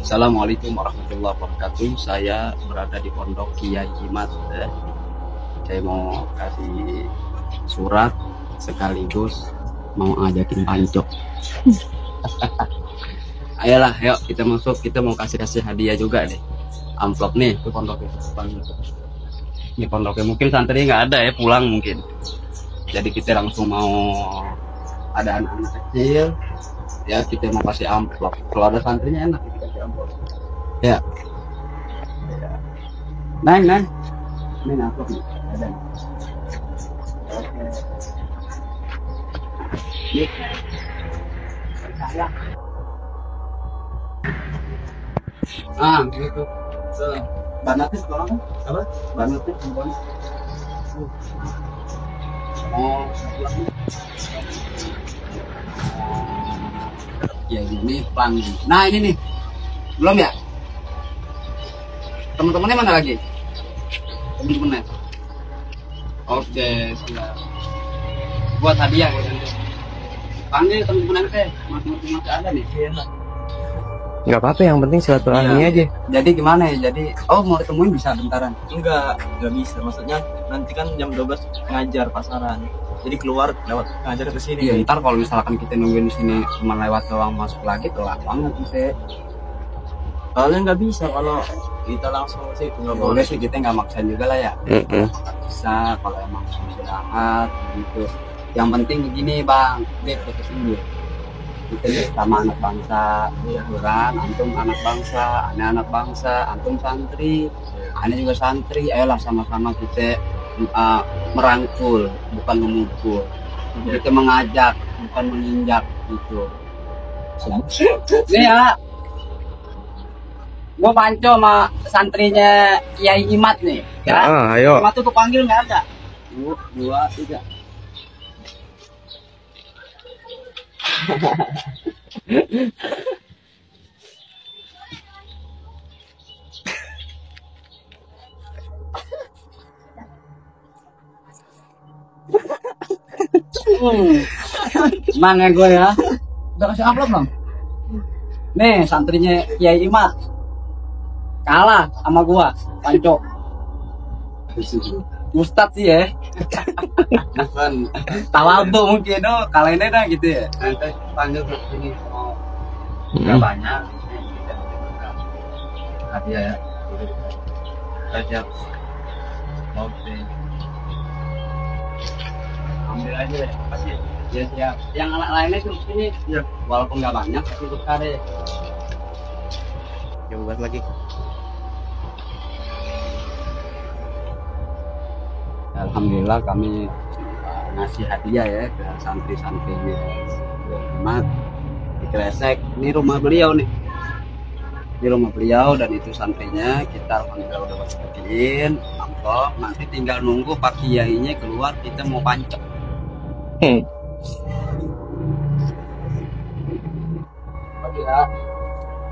Assalamualaikum warahmatullahi wabarakatuh. Saya berada di Pondok Kiai Jimat. Saya mau kasih surat sekaligus mau ngajakin pancok. Ayolah, yuk kita masuk. Kita mau kasih hadiah juga deh. Amplop nih, itu pondoknya. Ini pondoknya mungkin santri nggak ada ya, pulang mungkin. Jadi kita langsung mau ada anak-anak kecil. Ya kita mau kasih amplop. Kalau ada santrinya enak kita kasih amplop. Ya. Neng, neng. Ini amplop nih. Ada. Oke. Nih. Saya. Gitu. Tuh. Banatnya sekolah kan? Apa? Banatnya sekolah. Oh, ya ini pang. Nah ini nih, belum ya? Teman-temannya mana lagi? Teman-temannya. Oke, siap. Buat hadiah buat nanti. Panggil teman-teman teh, masing-masing masih ada nih. Nggak apa-apa, yang penting silaturahmi Iya. aja. Jadi gimana ya? Jadi, mau ditemuin bisa bentaran? Enggak bisa. Maksudnya nanti kan jam 12 ngajar pasaran. Jadi keluar lewat ngajar ke sini. Iya, ntar kalau misalkan kita nungguin di sini cuma lewat doang masuk lagi telat banget sih. Soalnya nggak bisa kalau kita langsung sih nggak Boleh boleh. sih kita nggak maksain juga lah ya. Bisa kalau emang istirahat gitu. Yang penting begini bang, dia ke sini. Kita nih sama anak bangsa, ya kan? Antum anak bangsa, aneh anak bangsa, antum santri, aneh juga santri. Ayolah sama-sama kita merangkul, bukan memukul. Kita mengajak, bukan menginjak gitu. Nih ya, gua panco sama santrinya Kiai Imat nih. Ya, Ayo. Imat tuh kepanggil nggak ada. 2, 3. Mana gue ya? Udah kasih amplop belum? Nih santrinya Kiai Imat kalah sama gua, Panco. Ustadz sih ya. Bukan. Tawadu mungkin, kalahnya dah gitu ya. Nanti panggil ke sini mau nggak banyak. Hadiah ya. Siap. Oke. Ambil aja deh, kasih. Ya siap. Yang anak lainnya tuh sini. Ya. Walaupun nggak banyak, tapi besar deh. Coba lagi. Alhamdulillah kami ngasih hadiah ya ke santri-santrinya Ahmad di Kresek. Ini rumah beliau nih. Di rumah beliau dan itu santrinya kita alhamdulillah udah bagiin amplop. Nanti tinggal nunggu Pak Kiainya keluar kita mau pancok. Oke ya.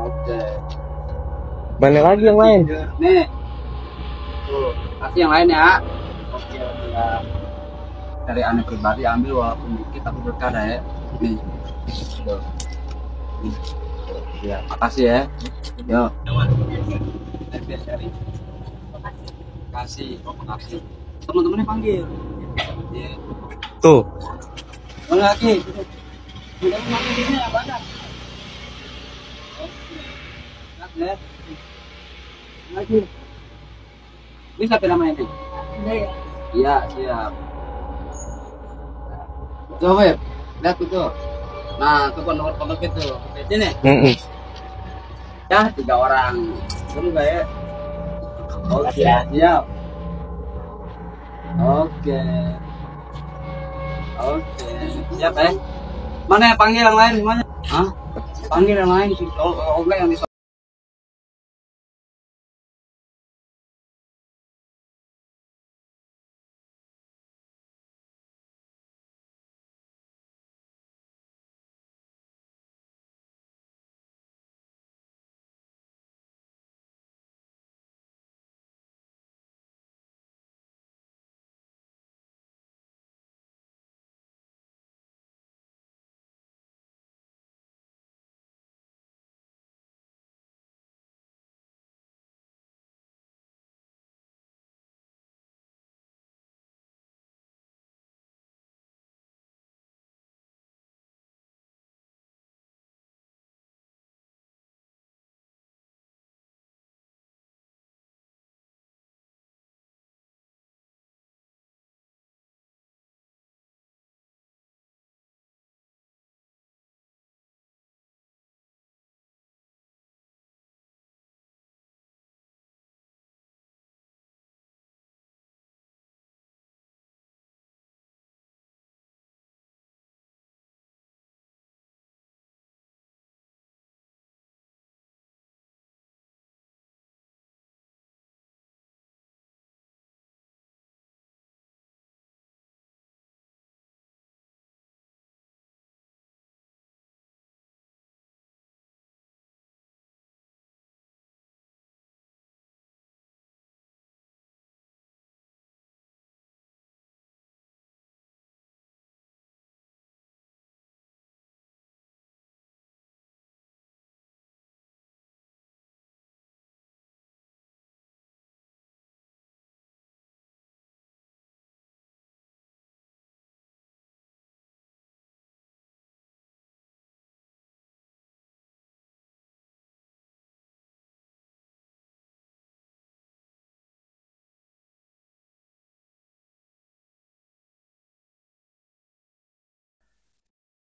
Oke. Mana lagi yang lain? Nih. Tuh, kasih yang lain ya. Oke, ya. Dari aneh pribadi ambil walaupun dikit tapi berkah ya. Nih. Tuh. Nih. Ya, makasih ya. Yo. Kasih, makasih. Teman-temannya panggil. Ya. Tuh. Mana lagi? Udah panggil ini ya banyak. Oke. Lagi. Ini siapa namanya nih? Iya, siap. Coba ya, lihat tuh. Nah, tuh pondok itu. Ini nih. Ya, 3 orang. Betul nggak ya? Oke, siap. Oke. Oke, siap ya. Mana ya panggil yang lain semuanya? Hah? Panggil yang lain. Oh, enggak yang di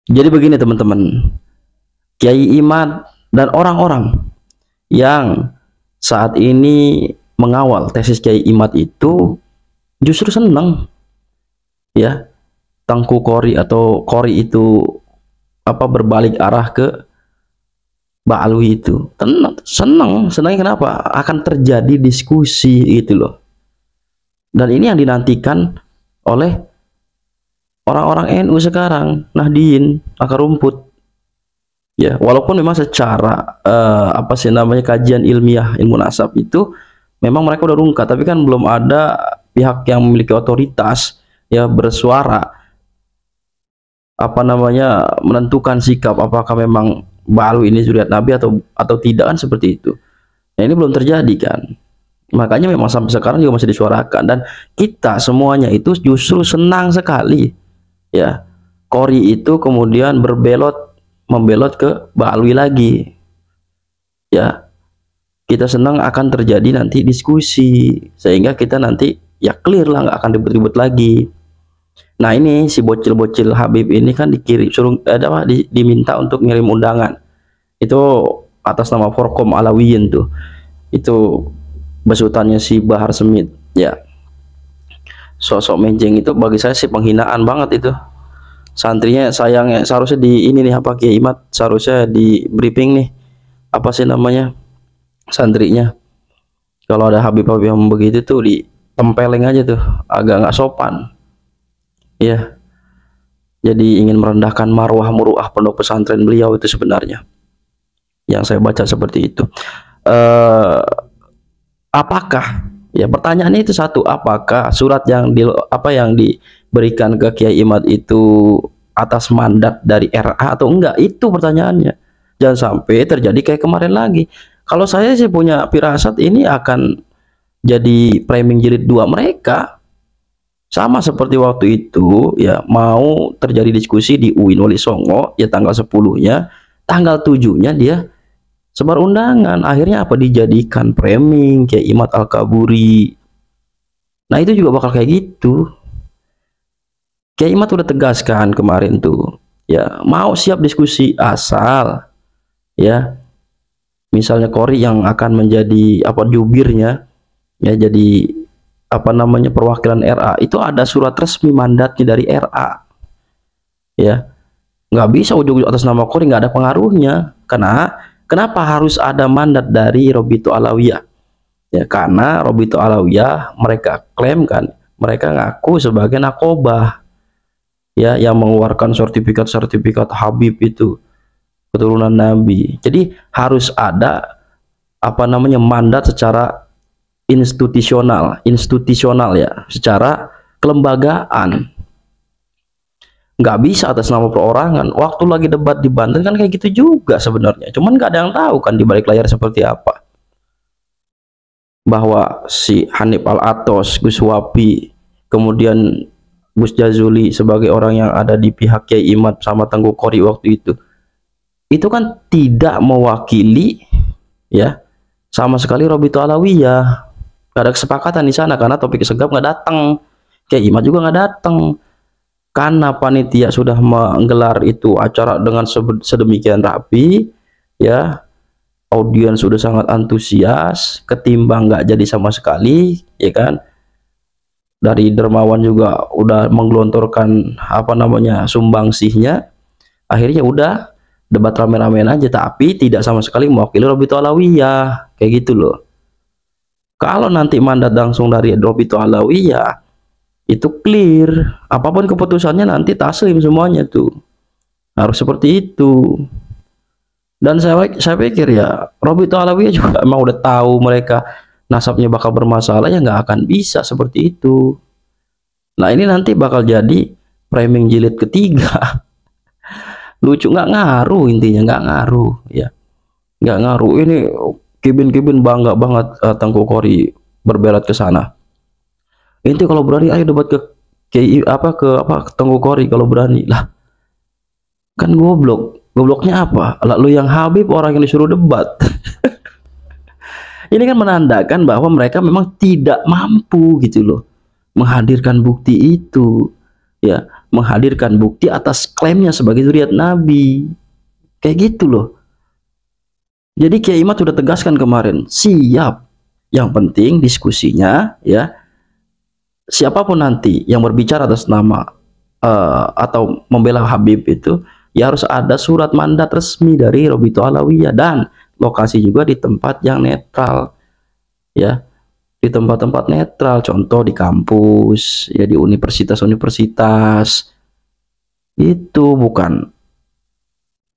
Jadi begini teman-teman, Kiai Imad dan orang-orang yang saat ini mengawal tesis Kiai Imad itu justru senang ya, Tengku Qori atau Qori itu berbalik arah ke Mbak Alwi itu. Senangnya kenapa? Akan terjadi diskusi gitu loh. Dan ini yang dinantikan oleh orang-orang NU sekarang, Nahdien, akar rumput. Ya, walaupun memang secara kajian ilmiah ilmu nasab itu memang mereka udah rungkat, tapi kan belum ada pihak yang memiliki otoritas ya bersuara menentukan sikap apakah memang Mbak ini zuriat Nabi atau tidak, kan seperti itu. Nah, ini belum terjadi kan. Makanya memang sampai sekarang juga masih disuarakan, dan kita semuanya itu justru senang sekali ya Qori itu kemudian membelot ke Mbak Alwi lagi ya. Kita senang akan terjadi nanti diskusi, sehingga kita nanti ya clear lah, nggak akan ribut-ribut lagi. Nah, ini si bocil-bocil Habib ini kan diminta untuk ngirim undangan itu atas nama Forkom Alawiyin tuh, itu besutannya si Bahar Smith ya. Sosok menjeng itu bagi saya sih penghinaan banget itu. Santrinya sayangnya seharusnya Kiai Imad seharusnya di briefing nih, santrinya. Kalau ada Habib-Habib yang begitu tuh ditempeleng aja tuh, agak nggak sopan ya. Jadi ingin merendahkan marwah muruah pondok pesantren beliau itu sebenarnya, yang saya baca seperti itu. Apakah ya, pertanyaannya itu satu, apakah surat yang diberikan ke Kiai Imad itu atas mandat dari RA atau enggak? Itu pertanyaannya. Jangan sampai terjadi kayak kemarin lagi. Kalau saya sih punya firasat ini akan jadi framing jilid 2 mereka, sama seperti waktu itu ya, mau terjadi diskusi di UIN Wali Songo ya, tanggal 10-nya, tanggal 7-nya dia sebar undangan, akhirnya dijadikan framing kayak Imad Al-Kaburi. Nah, itu juga bakal kayak gitu. Kiai Imad udah tegaskan kemarin tuh ya, mau siap diskusi asal ya misalnya Qori yang akan menjadi jubirnya ya, jadi perwakilan RA itu ada surat resmi mandatnya dari RA ya. Nggak bisa ujung-ujung atas nama Qori, nggak ada pengaruhnya. Kenapa harus ada mandat dari Robitu Alawiyah ya? Karena Robitu Alawiyah mereka klaim kan, mereka ngaku sebagai nakobah ya, yang mengeluarkan sertifikat Habib itu keturunan Nabi. Jadi harus ada mandat secara institusional ya, secara kelembagaan. Nggak bisa atas nama perorangan. Waktu lagi debat di Banten kan kayak gitu juga sebenarnya, cuman nggak ada yang tahu kan di balik layar seperti apa, bahwa si Hanif Al-Atos, Gus Wapi, kemudian Gus Jazuli sebagai orang yang ada di pihak Kiai Imad sama Tengku Qori waktu itu kan tidak mewakili ya sama sekali Robitu Alawiyah. Gak ada kesepakatan di sana karena Topik Segaf nggak datang, Kiai Imad juga nggak datang, karena panitia sudah menggelar itu acara dengan sedemikian rapi ya, audiens sudah sangat antusias, ketimbang nggak jadi sama sekali ya kan. Dari dermawan juga udah menggelontorkan sumbangsihnya, akhirnya udah debat rame-ramean aja, tapi tidak sama sekali mewakili Robitu Alawiyah kayak gitu loh. Kalau nanti mandat langsung dari Robitu Alawiyah itu clear, apapun keputusannya nanti taslim semuanya tuh, harus seperti itu. Dan saya pikir ya Robitu Alawiyah juga emang udah tahu mereka nasabnya bakal bermasalah, ya nggak akan bisa seperti itu. Nah, ini nanti bakal jadi framing jilid ketiga. Lucu, nggak ngaruh, intinya nggak ngaruh ya, nggak ngaruh. Ini kibin bangga banget Tengku Qori berbelat ke sana. Inti kalau berani ayo debat ke Tengku Qori kalau berani lah. Kan gobloknya apa? Lalu yang Habib orang yang disuruh debat. Ini kan menandakan bahwa mereka memang tidak mampu gitu loh menghadirkan bukti itu ya. menghadirkan bukti atas klaimnya sebagai zuriat Nabi. Kayak gitu loh. Jadi Kiai Imad sudah tegaskan kemarin, siap. Yang penting diskusinya ya, siapapun nanti yang berbicara atas nama atau membela Habib itu, ya harus ada surat mandat resmi dari Robitul Alawiyah, dan lokasi juga di tempat yang netral ya, di tempat-tempat netral, contoh di kampus ya, di universitas-universitas. Itu bukan,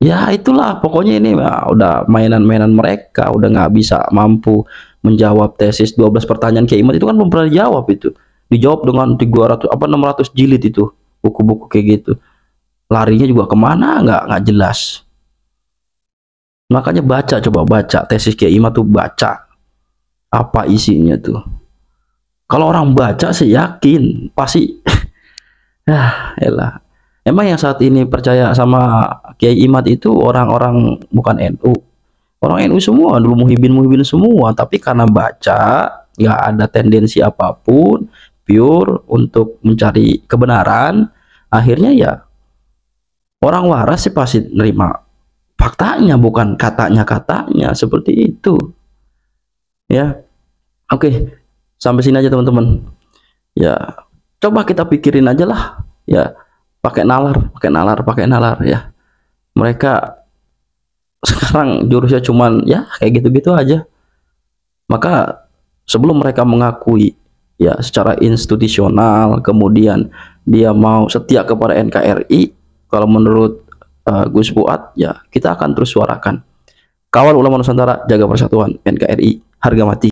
ya itulah pokoknya ini udah mainan-mainan mereka, udah nggak bisa mampu menjawab tesis 12 pertanyaan Kiai Imad itu kan belum pernah dijawab, itu dijawab dengan 300 apa 600 jilid itu buku-buku kayak gitu, larinya juga kemana nggak jelas. Makanya baca, coba baca tesis Kiai Imad tuh, baca apa isinya tuh. Kalau orang baca sih yakin pasti elah. Emang yang saat ini percaya sama Kiai Imad itu orang-orang bukan NU, orang NU semua, dulu muhibin semua, tapi karena baca nggak ada tendensi apapun, pure untuk mencari kebenaran, akhirnya ya orang waras sih pasti nerima faktanya, bukan katanya seperti itu ya. Oke, sampai sini aja teman-teman ya, coba kita pikirin aja lah ya, pakai nalar ya. Mereka sekarang jurusnya cuman ya kayak gitu-gitu aja. Maka sebelum mereka mengakui ya secara institusional, kemudian dia mau setia kepada NKRI, kalau menurut Gus Fuad ya kita akan terus suarakan. Kawal ulama Nusantara, jaga persatuan NKRI, harga mati.